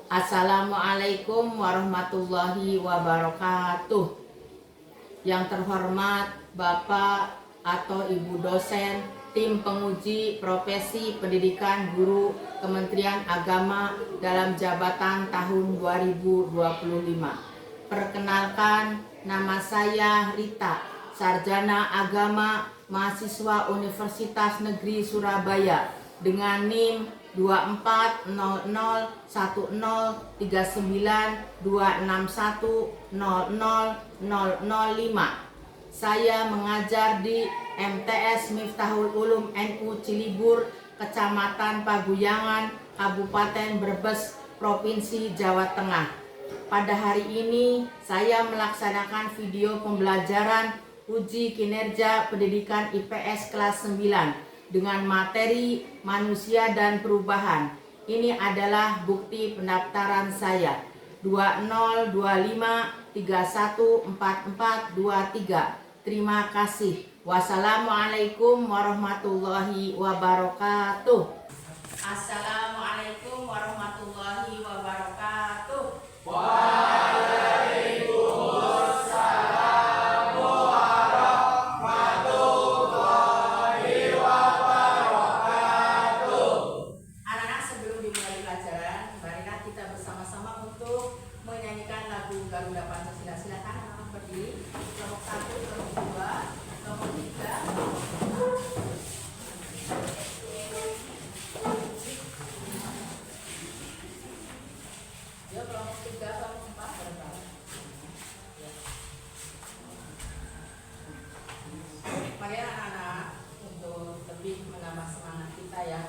Assalamualaikum warahmatullahi wabarakatuh. Yang terhormat Bapak atau Ibu dosen tim penguji profesi pendidikan guru Kementerian Agama dalam jabatan tahun 2025. Perkenalkan, nama saya Rita, sarjana agama, mahasiswa Universitas Negeri Surabaya dengan NIM 24001926100005. Saya mengajar di MTS Miftahul Ulum NU Cilibur, Kecamatan Paguyangan, Kabupaten Brebes, Provinsi Jawa Tengah. Pada hari ini saya melaksanakan video pembelajaran uji kinerja pendidikan IPS kelas 9 dengan materi manusia dan perubahan. Ini adalah bukti pendaftaran saya 2025314423. Terima kasih. Wassalamualaikum warahmatullahi wabarakatuh. Assalamualaikum warahmatullahi wabarakatuh. Anak-anak, sebelum dimulai pelajaran, marilah kita bersama-sama untuk menyanyikan lagu Garuda Pancasila. Silakan anak-anak berdiri. Kelompok 1, kelompok 2, kelompok 3. Ya, kelompok 3, kelompok 4 bareng-bareng. Mari anak-anak, untuk lebih menambah semangat kita ya.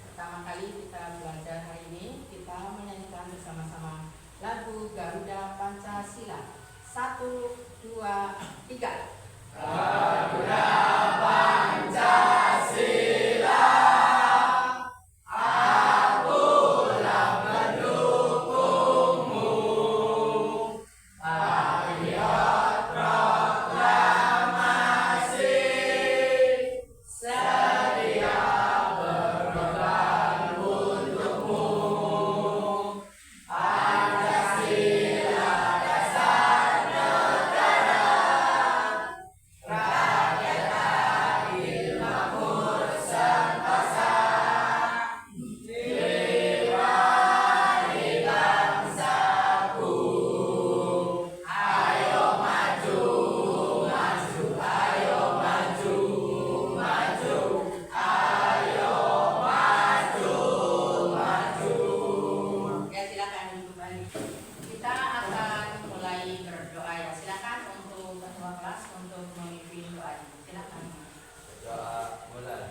Pertama kali kita belajar hari ini, kita menyanyikan bersama-sama lagu Garuda Pancasila. 1, 2, 3. Garuda Pancasila, akulah pendukungmu. Patriot proklamasi, sedia berkorban untukmu. Pancasila dasar negara, rakyat adil makmur sentosa. Diwari bangsaku, ayo maju, maju, ayo maju, maju, ayo maju, maju. Ya, silakan duduk kembali. Kita akan mulai berdoa ya. Silakan untuk ketua kelas untuk memimpin doa. Silakan. Doa mulai.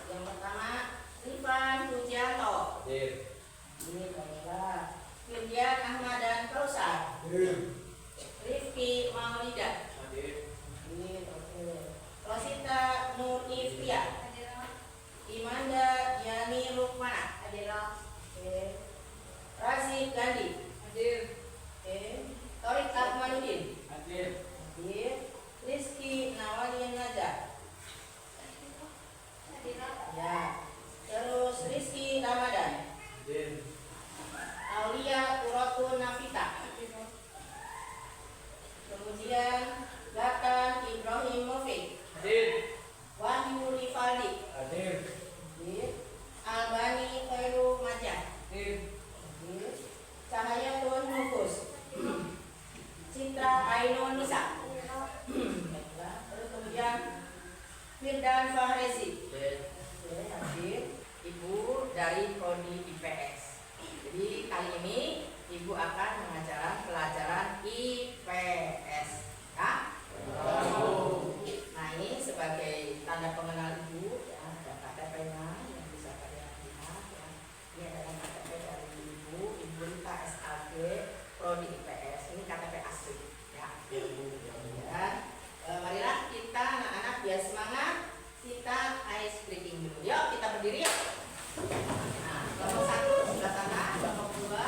Yang pertama, Rifan Rudianto. Hadir. Ini baiklah. Firdian Ahmad dan Kausar. Rifki Maulida. Hadir. Ini oke. Rosita Nur Ifia. Imanda Yani Rukman. Hadir. Aulia Qurratun Nafita. Kemudian Gatan Ibrahim Mufid. Hadir. Wahyu Rifaldi. Hadir. Albani Khairu Majah. Hadir. Cahayatun Nufus. Citra Ainun Nisa. Terus kemudian Firdan Fahrezi. Hadir. Ibu dari Prodi IPS. Jadi kali ini Ibu akan mengajarkan pelajaran IPS. Ya? Nah ini sebagai tanda pengenal Ibu, ya, ada KTP-nya yang bisa kalian lihat. Ya. Ini adalah KTP dari Ibu Rita SAG Prodi IPS. Ini KTP asli. Ya. Kemudian marilah kita anak-anak biar semangat. Kita ice breaking dulu. Yuk kita berdiri yuk. Nah, kelompok 1 sebelah sana, kelompok 2,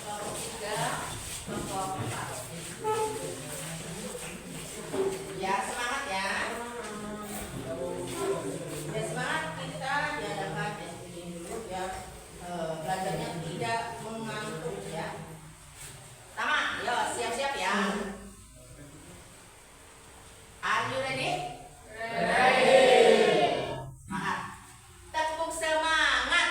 kelompok 3, kelompok 4. Ya semangat ya. Ya semangat kita diadakan ice breaking dulu ya. Belajarnya tidak mengantuk ya. Sama, yuk siap-siap ya. Are you ready? Semangat. Tepuk semangat.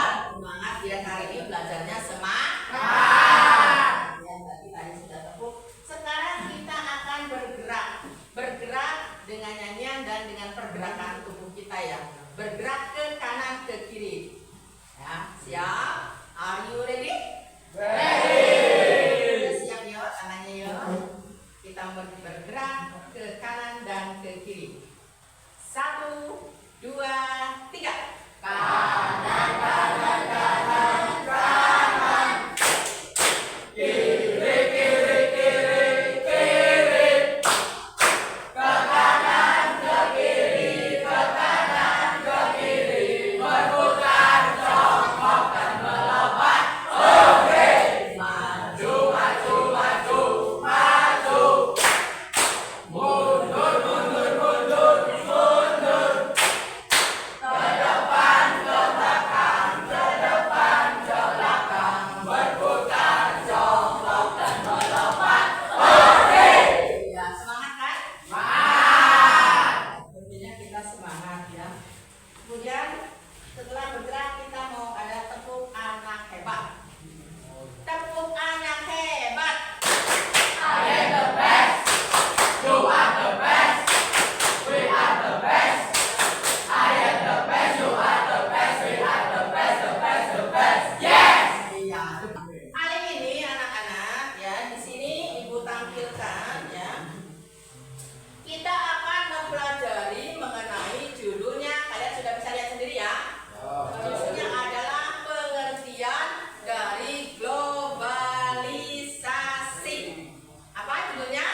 Semangat ya, hari ini belajarnya semangat. Ya, tadi sudah tepuk. Sekarang kita akan bergerak dengan nyanyian dan dengan pergerakan tubuh kita ya. Bergerak ke kanan ke kiri. Ya, siap? Are you ready? Sudah siap ya, tangannya ya. Kita bergerak ke kanan dan ke kiri. 1, 2, 3. Kanan, kanan, kanan, kanan. Kiri, kiri, kiri, kiri. Ke kanan, ke kiri, ke kanan, ke kiri. Berputar, jongkok dan melompat. Oke. Maju, maju, maju, maju. Mundur, mundur, mundur, mundur. Ke depan, ke belakang, ke depan, ke belakang. Berputar, jongkok dan melompat. Oke. Ya, semangat kan? Semangat. Tentunya kita semangat ya. Kemudian setelah bergerak kita mau ada tepuk anak hebat. Tepuk anak hebat. I am the best. You are the best. We are the best. I am the best. You are the best. We are the best. The best. The best. Yes. Iya. Kali ini anak-anak ya di sini Ibu tampilkan ya. Kita akan mempelajari mengenai judulnya. Kalian sudah bisa lihat sendiri ya. Judulnya adalah pengertian dari globalisasi. Apa judulnya?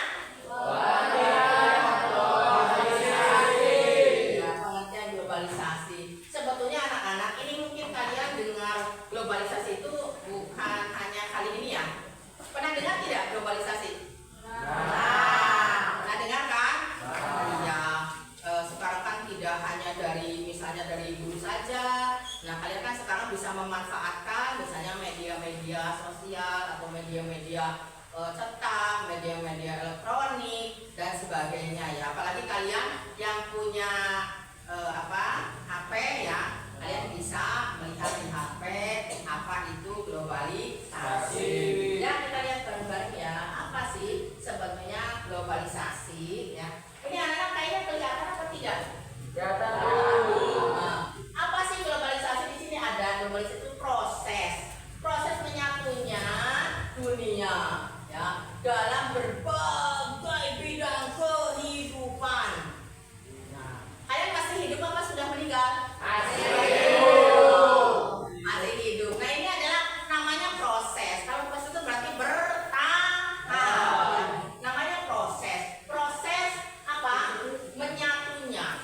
Ya, pengertian globalisasi. Sebetulnya anak-anak ini mungkin kalian dengar globalisasi itu bukan hanya kali ini ya. Pernah dengar tidak globalisasi? Pernah dengar kan? Iya. Sekarang kan tidak hanya dari misalnya dari guru saja. Nah kalian kan sekarang bisa memanfaatkan misalnya media-media sosial atau media-media cetak, media-media elektronik dan sebagainya ya. Apalagi kalian yang punya HP ya, kalian bisa melihat di HP apa itu globalisasi. Ya kita lihat bareng-bareng ya. Apa sih sebetulnya globalisasi ya? Ini anak-anak kayaknya kelihatan apa tidak? Kelihatan. Apa sih globalisasi? Di sini ada globalisasi itu proses menyatunya dunia ya dalam berbagai bidang kehidupan. Nah, kalian masih hidup apa sudah meninggal? Masih hidup. Masih hidup. Nah ini adalah namanya proses. Kalau proses itu berarti bertahap. Namanya proses. Proses apa? Menyatunya.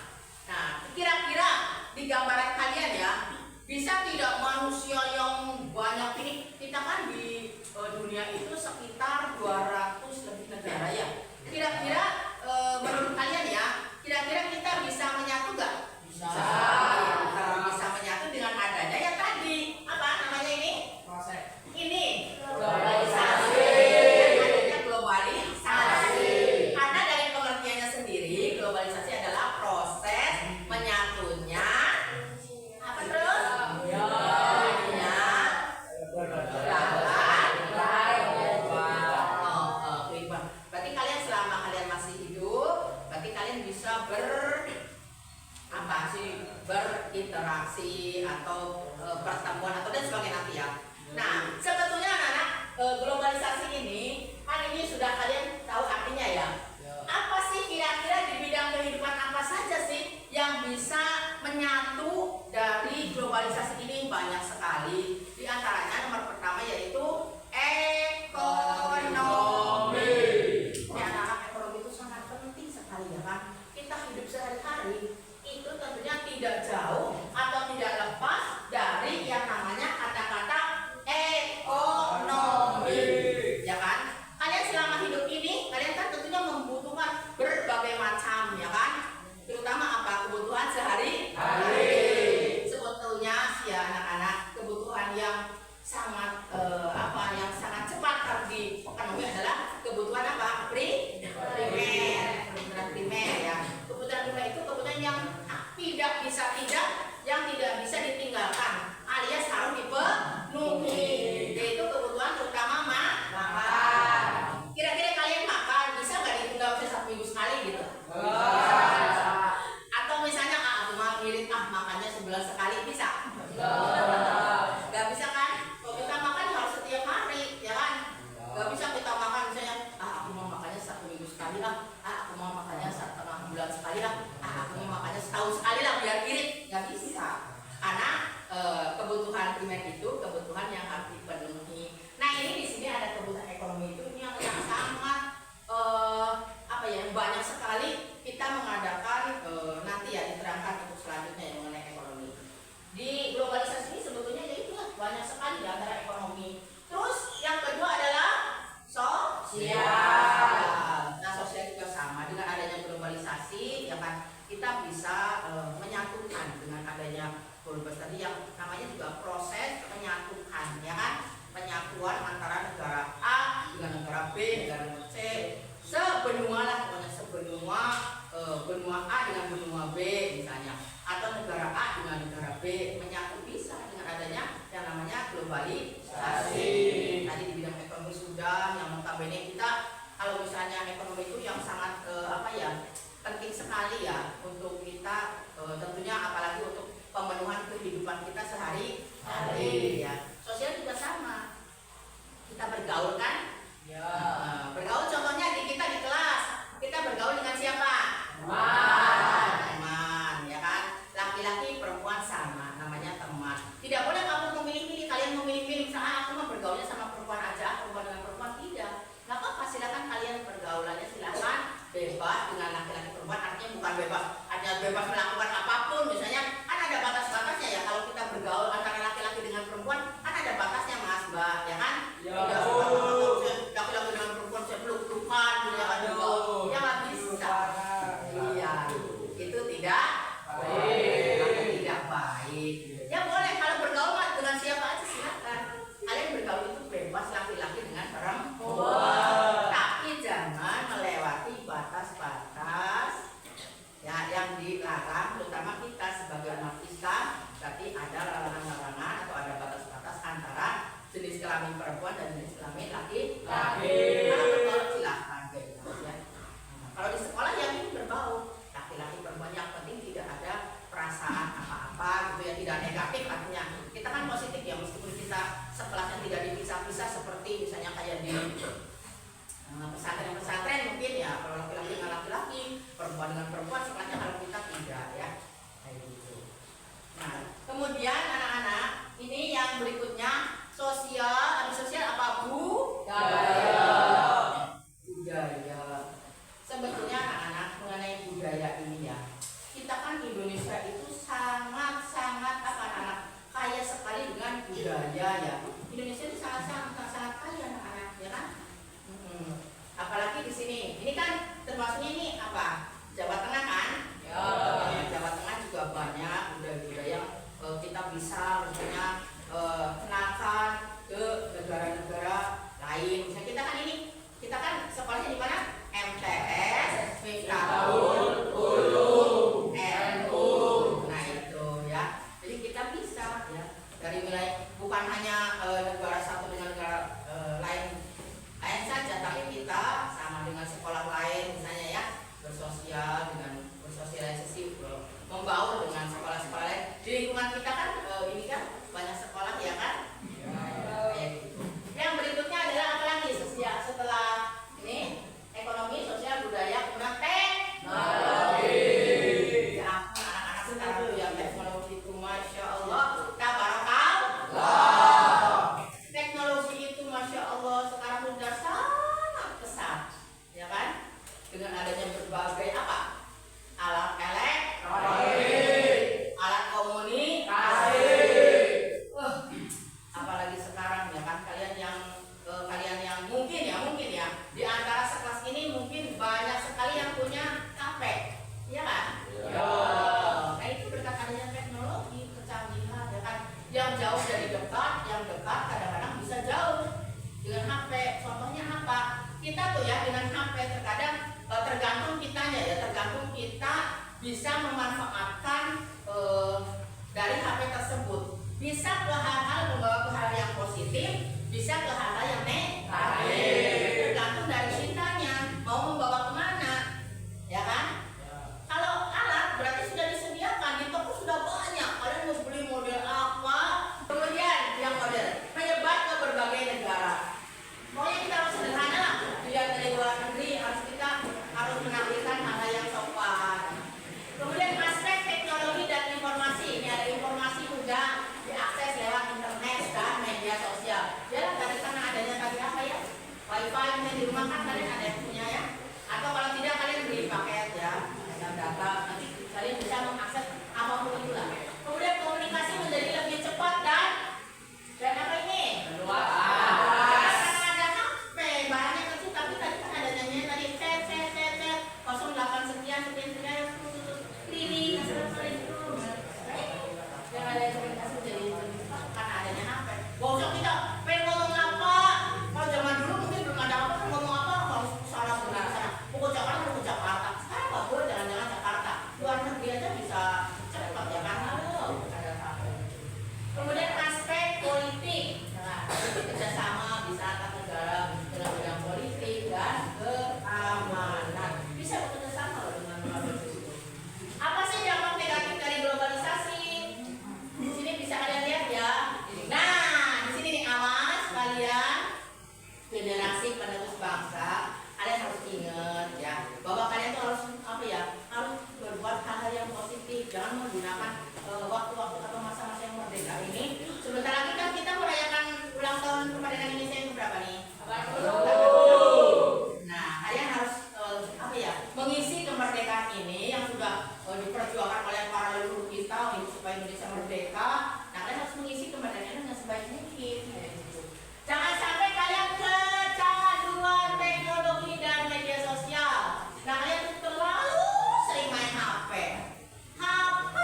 Nah, kira-kira di gambaran kalian ya, bisa tidak manusia yang banyak ini? Kita kan di dunia itu sekitar 200 lebih tadi yang namanya juga proses penyatuan, ya kan? Penyatuan antara negara A dengan negara B, negara C, sebenua lah, pokoknya sebenua, benua A dengan benua B misalnya, atau negara A dengan negara B menyatu bisa dengan adanya yang namanya globalisasi. Tadi di bidang ekonomi sudah, yang notabene kita kalau misalnya ekonomi itu yang sangat penting sekali ya untuk kita, tentunya apalagi untuk pemenuhan kehidupan kita sehari-hari ya. Sosial juga sama, kita bergaul kan? Ya. Bergaul contohnya di kita di kelas, kita bergaul dengan siapa? Teman, ya kan? Laki-laki perempuan sama, namanya teman. Tidak boleh kamu memilih-milih, kalian memilih-milih, misalnya aku mau bergaulnya sama perempuan aja, perempuan dengan perempuan, tidak. Nggak apa-apa, silakan kalian pergaulannya silakan bebas dengan laki-laki perempuan, artinya bukan bebas, artinya bebas melakukan apapun, misalnya kan ada batas-batasnya ya. Kalau kita bergaul antara laki-laki dengan perempuan kan ada batasnya Mas Mbak, ya kan? Ya. Laki-laki dengan perempuan saya peluk-pelukan, ya kan? Ya nggak bisa. Iya, itu tidak baik, tidak baik. Ya boleh kalau bergaul dengan siapa aja silakan. Kalian bergaul itu bebas laki-laki dengan perempuan, tapi jangan melewati batas-batas ya yang dilarang, terutama kita sebagai umat Islam. Tapi ada larangan-larangan atau ada batas-batas antara jenis kelamin perempuan dan jenis kelamin laki-laki. Kalau bergaul silahkan bebas ya. Kalau di sekolah yang ini berbau laki-laki perempuan, yang penting tidak ada perasaan apa-apa gitu ya, tidak negatif, artinya kita kan positif ya, meskipun kita sekolahnya tidak dipisah-pisah seperti misalnya kayak di pesantren mungkin ya, kalau laki-laki dengan laki-laki, perempuan dengan perempuan sekolahnya, kalau kita tidak ya kayak gitu. Nah kemudian anak-anak ini yang berikutnya sosial, ada sosial apa Bu? Budaya. Sebetulnya anak-anak mengenai budaya ini ya, kita kan di Indonesia itu sangat-sangat anak-anak kaya sekali dengan budaya ya. Indonesia itu sangat kaya anak-anak, ya kan? Apalagi di sini, ini kan termasuknya ini apa? Jawa Tengah kan? Ya. Jawa Tengah juga banyak budaya-budaya yang kita bisa misalnya kenalkan ke negara-negara lain. Misalnya kita kan sekolahnya di mana? MTS, Miftahul Ulum, NU. Nah itu ya. Jadi kita bisa ya dari wilayah, bukan hanya negara satu dengan negara lain saja, tapi kita sama dengan sekolah lain misalnya ya, bersosialisasi, membaur dengan sekolah-sekolah lain di lingkungan kita kan. Ini kan banyak sekolah ya kan. Yang berikutnya adalah apa lagi setelah ini ekonomi, sosial, budaya, kemudian teknologi. Ya ampun anak-anak sekarang tuh ya, teknologi itu masya Allah tabarakallah. Teknologi itu masya Allah sekarang sudah sangat pesat, ya kan? Dengan adanya berbagai apa? Alat elektronik, alat komunikasi. Apalagi sekarang ya kan, kalian yang mungkin ya di antara sekelas ini mungkin banyak sekali yang punya HP, ya kan? Ya. Nah itu berkat adanya teknologi, kecanggihan ya kan, yang jauh dari dekat, yang dekat kadang-kadang bisa jauh dengan HP. Contohnya apa? Kita tuh ya dengan HP terkadang tergantung kitanya ya, tergantung kita bisa memanfaatkan dari HP tersebut. Bisa ke hal-hal, membawa ke hal yang positif, bisa ke hal-hal yang negatif. Tergantung dari kitanya mau membawa kemana, ya kan? Kalau alat berarti sudah disediakan di toko, sudah banyak. Kalian mau beli model apa? Kemudian yang model menyebar ke berbagai negara. Pokoknya kita harus sederhana lah. Dilihat dari luar negeri, kita harus menampilkan hal-hal yang sopan. Kemudian aspek teknologi dan informasi, ini ada informasi mudah diakses lewat internet dan media sosial. Ya dari sana adanya generasi penerus bangsa, kalian harus ingat ya bahwa kalian tuh harus apa ya, harus berbuat hal-hal yang positif, jangan menggunakan waktu-waktu atau masa-masa yang merdeka ini. Sebentar lagi kan kita merayakan ulang tahun kemerdekaan Indonesia yang berapa nih? 80. Nah, kalian harus apa ya, mengisi kemerdekaan ini yang sudah diperjuangkan oleh para leluhur kita supaya Indonesia merdeka. Nah, kalian harus mengisi kemerdekaan dengan sebaik mungkin. Jangan sampai kalian kecanduan teknologi dan media sosial. Nah, kalian tuh terlalu sering main HP. HP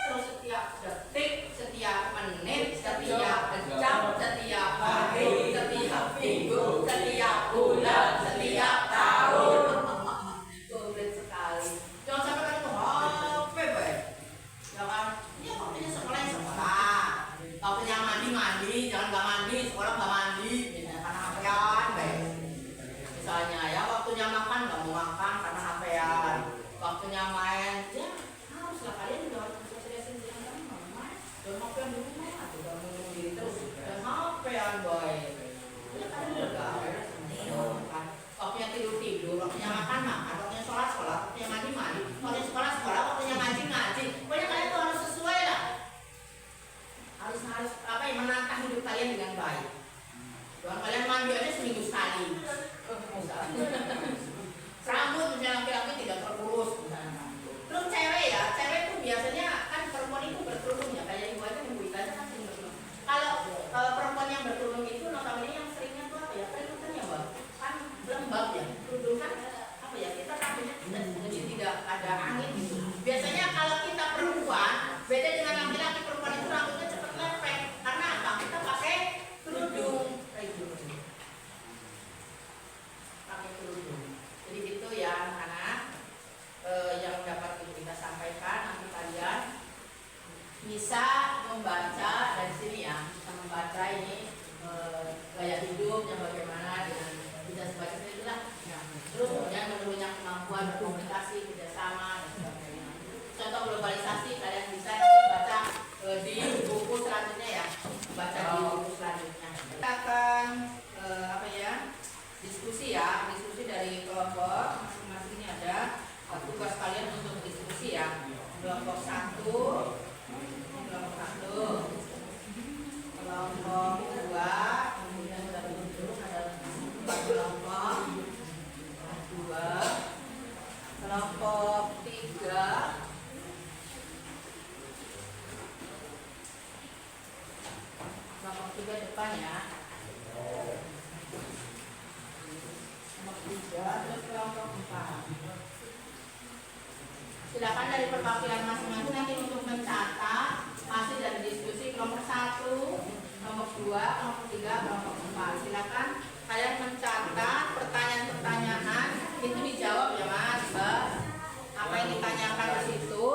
terus setiap detik, setiap menit, setiap jam, setiap hari, setiap minggu, setiap bulan, setiap tahun. Sulit sekali. Jangan sampai kalian tuh HP, baik. Jangan, ya waktunya sekolah ya sekolah. Waktunya mandi, jangan nggak mandi, sekolah nggak mandi, karena HP-an, baik. Misalnya ya waktunya makan nggak mau makan karena HP-an. Waktunya main, ya haruslah kalian juga harus bersosialisasi dengan teman. Jangan HP-an di rumah, jangan ngomong diri terus. Dan HP-an, boy. Ya kalian udah gak ada tidur kan. Waktunya tidur, waktunya makan, waktunya sholat, waktunya mandi, waktunya sekolah, waktunya ngaji. Pokoknya kalian tuh harus sesuai lah. Harus apa ya, menata hidup kalian dengan baik. Jangan kalian mandi aja seminggu sekali. Rambut misalnya laki-laki tidak terurus. Terus cewek ya, cewek tuh biasanya kan perempuan itu berkerudung ya, kayak ibu aja kan sering berkerudung. Kalau perempuan yang berkerudung itu notabene yang seringnya tuh apa ya, keributan ya bang, kan lembab ya, kerudung kan apa ya, kita rambutnya jadi tidak ada angin gitu. Biasanya kalau kita perempuan, beda dengan laki-laki, perempuan itu rambutnya cepat lepek. Karena apa? Kita pakai kerudung. Pakai kerudung. Jadi gitu ya anak-anak, yang dapat kita sampaikan. Nanti kalian bisa membaca dari sini ya, bisa membaca ini gaya hidupnya bagaimana dengan tidak sebaca itulah. Terus kemudian menurunnya kemampuan berkomunikasi, kerjasama dan sebagainya. Contoh globalisasi kalian bisa baca di buku selanjutnya ya, baca di buku selanjutnya. Kita akan apa ya, diskusi dari kelompok masing-masing. Ini ada tugas kalian untuk diskusi ya. Kelompok 1, kelompok 2, kemudian sudah ditunjuk ada 4 kelompok, 2, kelompok 3, kelompok 3 depan ya. Kelompok 3, terus kelompok 4. Silakan dari perwakilan masing-masing nanti untuk mencatat hasil dari diskusi kelompok 1, kelompok 2, kelompok 3, kelompok 4. Silakan kalian mencatat pertanyaan-pertanyaan, itu dijawab ya Mas, Mbak. Apa yang ditanyakan di situ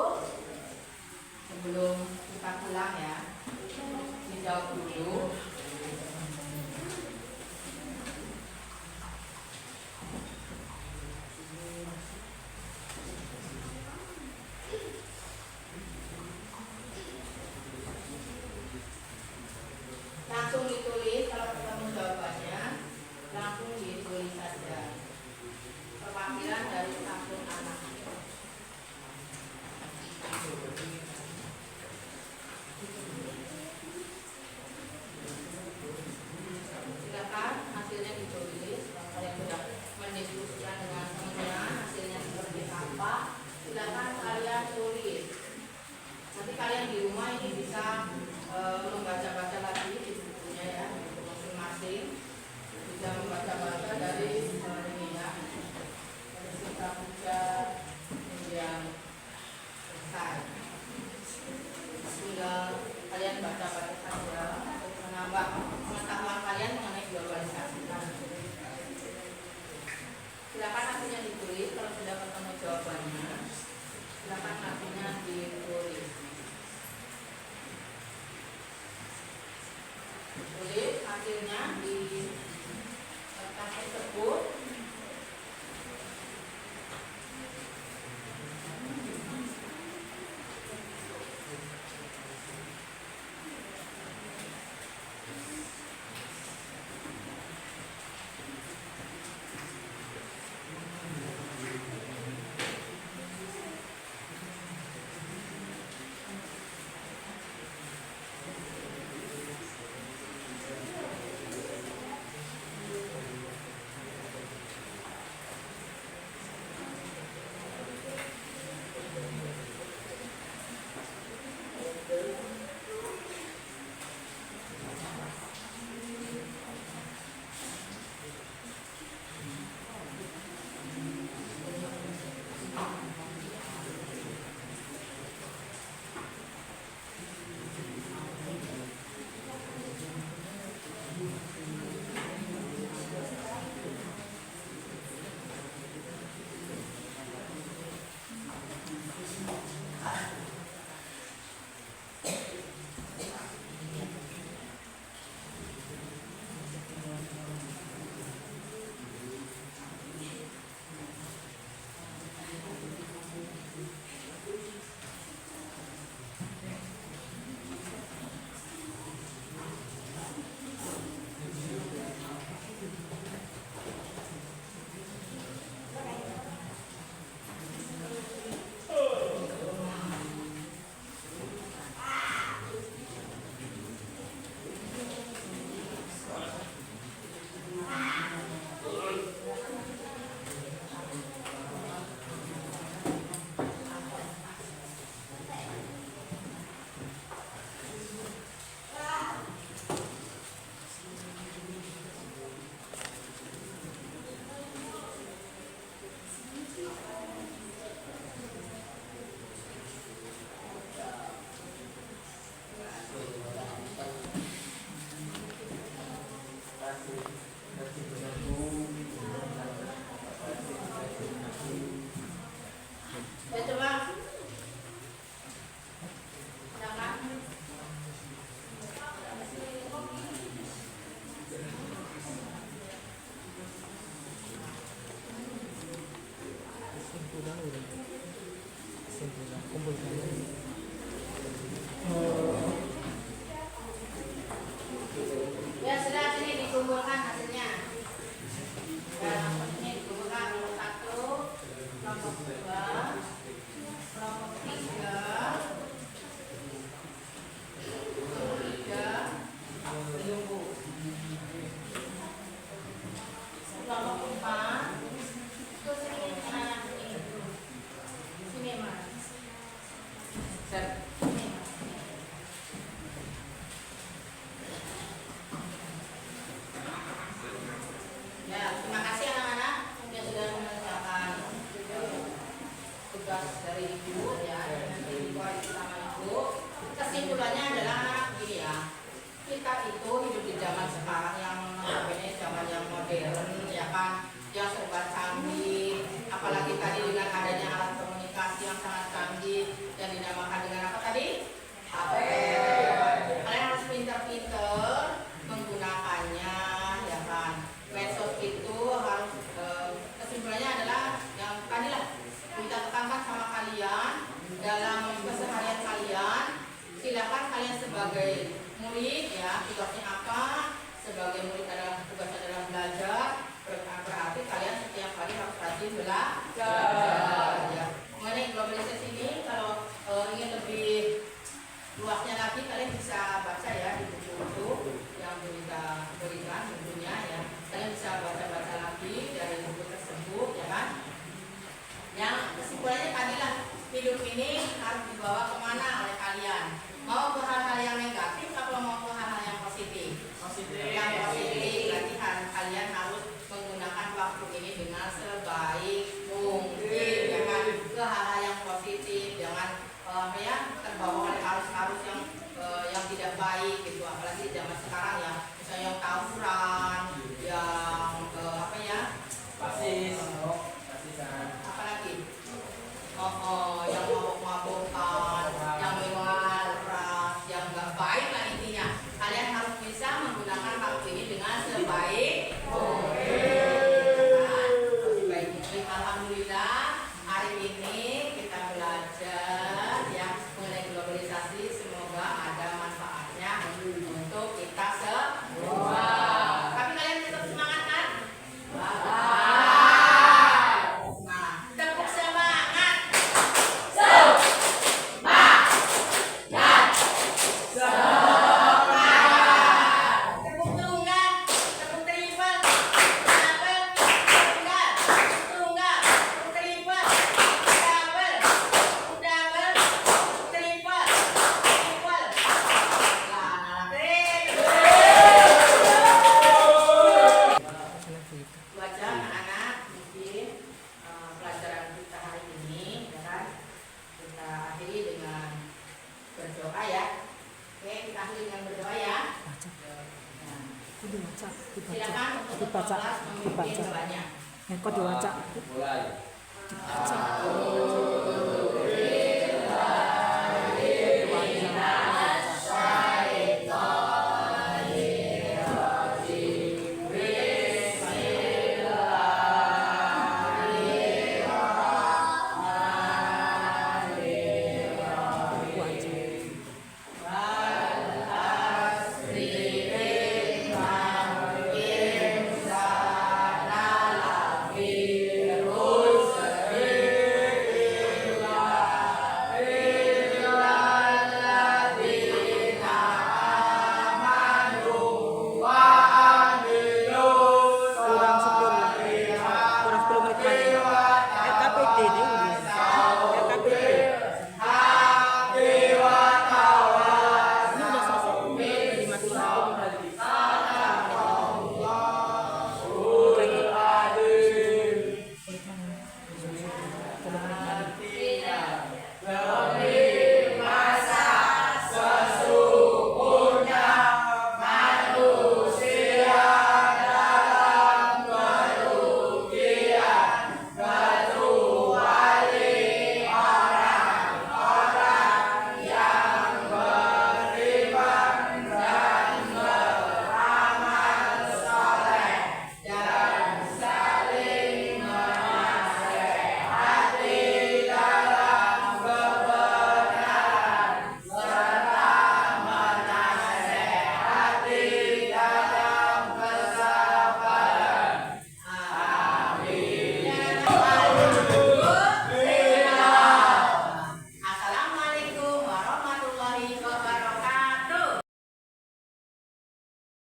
sebelum kita pulang ya, dijawab dulu. Langsung ditulis, kalau ketemu jawabannya langsung ditulis saja. Perwakilan dari kampung anak. Silakan hasilnya ditulis. Kalau kalian sudah mendiskusikan dengan teman-teman hasilnya seperti apa, silakan kalian tulis. Nanti kalian di rumah ini bisa membaca-baca lagi di bukunya ya, buku masing-masing. Bisa membaca-baca dari ini ya, dari buka yang selesai. Tinggal kalian baca-baca saja untuk menambah pengetahuan kalian mengenai globalisasi. Silakan hasilnya ditulis. Kalau sudah ketemu jawabannya, silakan hasilnya ditulis. Tulis hasilnya di kertas tersebut. modern ya kan, yang serba canggih, apalagi tadi dengan adanya alat komunikasi yang sangat canggih yang dinamakan dengan apa tadi? HP. Kalian harus pintar-pintar menggunakannya ya kan. Medsos itu harus kesimpulannya adalah yang tadi lah kita tekankan sama kalian dalam keseharian kalian. Silakan kalian sebagai murid ya, tugasnya apa? Sebagai murid adalah tugasnya adalah belajar. Berarti kalian setiap hari harus rajin belajar ya. Mengenai globalisasi ini kalau ingin lebih luasnya lagi kalian bisa baca ya di buku-buku yang kita berikan tentunya ya. Kalian bisa baca-baca lagi dari buku tersebut ya kan. Yang kesimpulannya tadi lah, hidup ini harus dibawa kemana oleh kalian? Mau ke hal-hal yang negatif atau mau ke hal-hal yang positif? Yang positif berarti kalian harus menggunakan waktu ini dengan sebaik mungkin ya kan, ke hal-hal yang positif, jangan terbawa oleh arus-arus yang tidak baik gitu, apalagi zaman sekarang ya, misalnya yang tawuran, yang Pasis. apalagi yang mabuk-mabukan, yang mewaras, yang nggak baik lah intinya. Kalian harus bisa menggunakan waktu ini dengan sebaik mungkin. Alhamdulillah hari ini kita belajar ya mengenai globalisasi. Semoga ada manfaatnya untuk kita semua. Tapi kalian tetap semangat kan? Nah, tepuk semangat. Tepuk tunggal, tepuk triple, double, tunggal, tunggal, tepuk triple, double, double, triple, triple. Itu aja anak-anak mungkin pelajaran kita hari ini ya kan. Kita akhiri dengan berdoa ya. Oke, kita akhiri dengan berdoa ya. Nah, silakan untuk kelas memimpin doanya. Yang kau diwaca. Mulai. Dibaca.